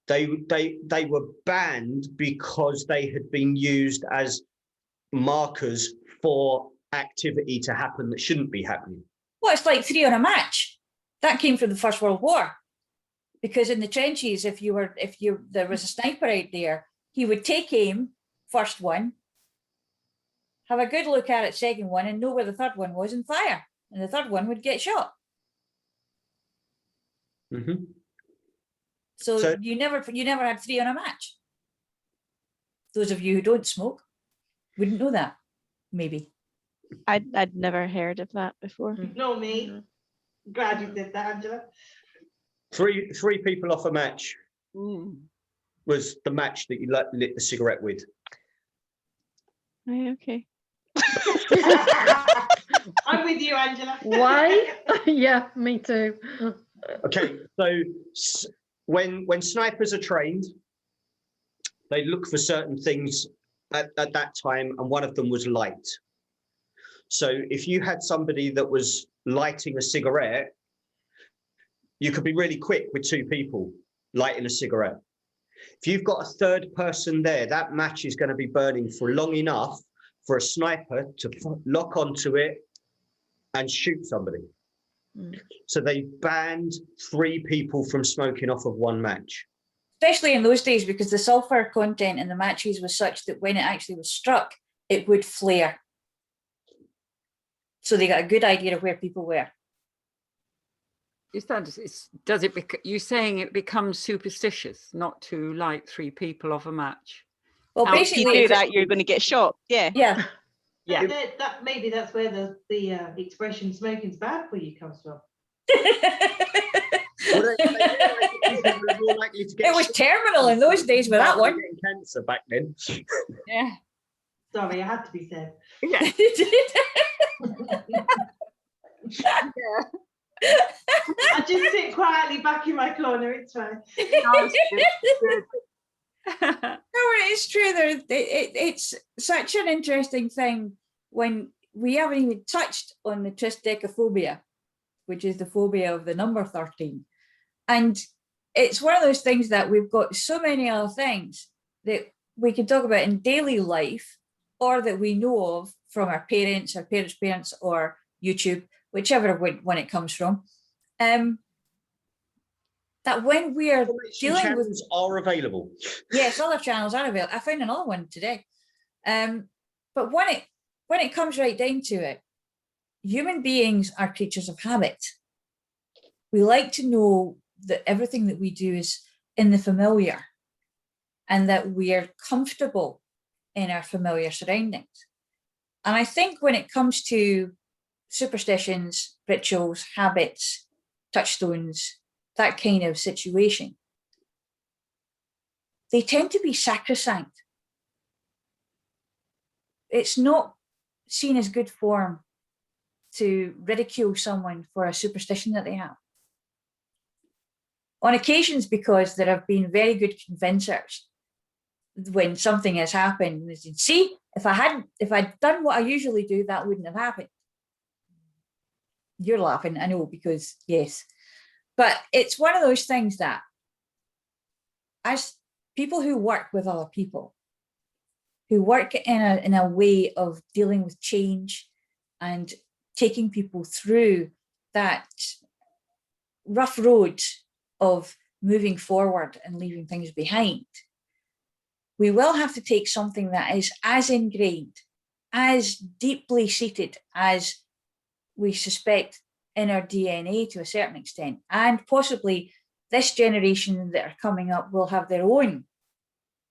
They were banned because they had been used as markers for activity to happen that shouldn't be happening. Well, it's like 3 on a match. That came from the First World War. Because in the trenches, if there was a sniper out there, he would take aim, first one, have a good look at it, second one, and know where the third one was and fire. And the third one would get shot. So you never had 3 on a match. Those of you who don't smoke wouldn't know that, maybe. I'd never heard of that before. Not me. Glad you did that, Angela. Three people off a match Mm. was the match that you lit the cigarette with. Right, okay. I'm with you, Angela. Why? Yeah, me too. Okay, so when snipers are trained, they look for certain things at that time, and one of them was light. So if you had somebody that was lighting a cigarette, you could be really quick with 2 people lighting a cigarette. If you've got a third person there, that match is going to be burning for long enough for a sniper to lock onto it and shoot somebody. So they banned 3 people from smoking off of one match. Especially in those days, because the sulfur content in the matches was such that when it actually was struck, it would flare. So they got a good idea of where people were. You're saying it becomes superstitious not to light 3 people off a match? Well, If you do that, you're going to get shot. Yeah. Yeah. Yeah. That maybe that's where the expression "smoking's bad for you" comes from. Well, they were more likely to get It was terminal in those days with that one. getting cancer back then. Yeah. Sorry, it had to be said. Yeah. I just sit quietly back in my corner. It's fine. No, it's true. It's such an interesting thing when we haven't even touched on the triskaidekaphobia, which is the phobia of the number 13. And it's one of those things that we've got so many other things that we can talk about in daily life, or that we know of from our parents' parents, or YouTube, whichever one it comes from. That when we are dealing with, are available. yes, other channels are available. I found another one today. But when it comes right down to it, human beings are creatures of habit. We like to know that everything that we do is in the familiar, and that we are comfortable in our familiar surroundings. And I think when it comes to superstitions, rituals, habits, touchstones, that kind of situation, they tend to be sacrosanct. It's not seen as good form to ridicule someone for a superstition that they have. On occasions, because there have been very good convincers when something has happened, and they say, see, if I'd done what I usually do, that wouldn't have happened. You're laughing, I know, because yes. But it's one of those things that, as people who work with other people, who work in a way of dealing with change and taking people through that rough road of moving forward and leaving things behind, we will have to take something that is as ingrained, as deeply seated as we suspect in our DNA to a certain extent, and possibly this generation that are coming up will have their own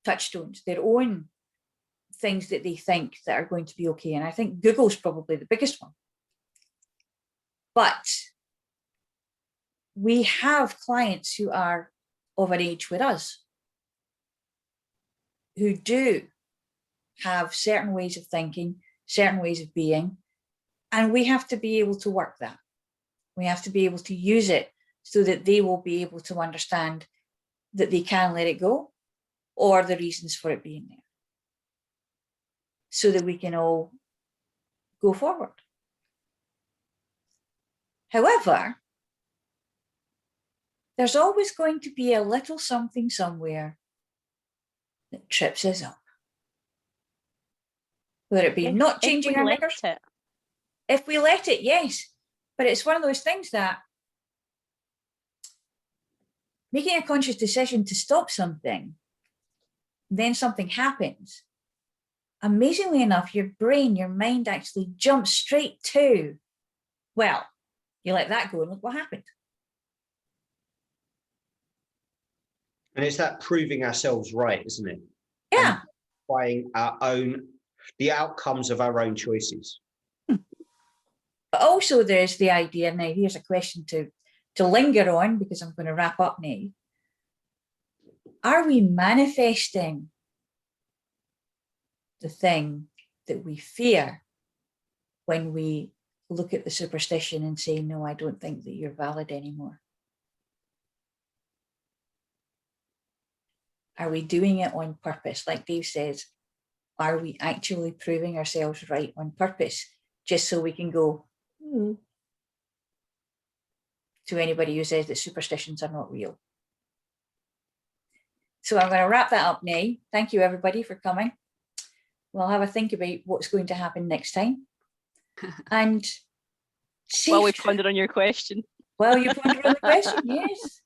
touchstones, their own things that they think that are going to be okay. And I think Google's probably the biggest one. But we have clients who are of an age with us, who do have certain ways of thinking, certain ways of being, and we have to be able to work that. We have to be able to use it so that they will be able to understand that they can let it go, or the reasons for it being there, so that we can all go forward. However, there's always going to be a little something somewhere that trips us up. Whether it be not changing our knickers. If we let it, yes. But it's one of those things that making a conscious decision to stop something, then something happens. Amazingly enough, your brain, your mind actually jumps straight to, well, you let that go and look what happened. And it's that proving ourselves right, isn't it? Yeah. Buying the outcomes of our own choices. But also there's the idea, now here's a question to linger on, because I'm going to wrap up now. Are we manifesting the thing that we fear when we look at the superstition and say, no, I don't think that you're valid anymore? Are we doing it on purpose? Like Dave says, are we actually proving ourselves right on purpose, just so we can go to anybody who says that superstitions are not real? So I'm going to wrap that up now. Thank you, everybody, for coming. We'll have a think about what's going to happen next time. And well, we pondered on your question. Well, you pondered on the question, yes.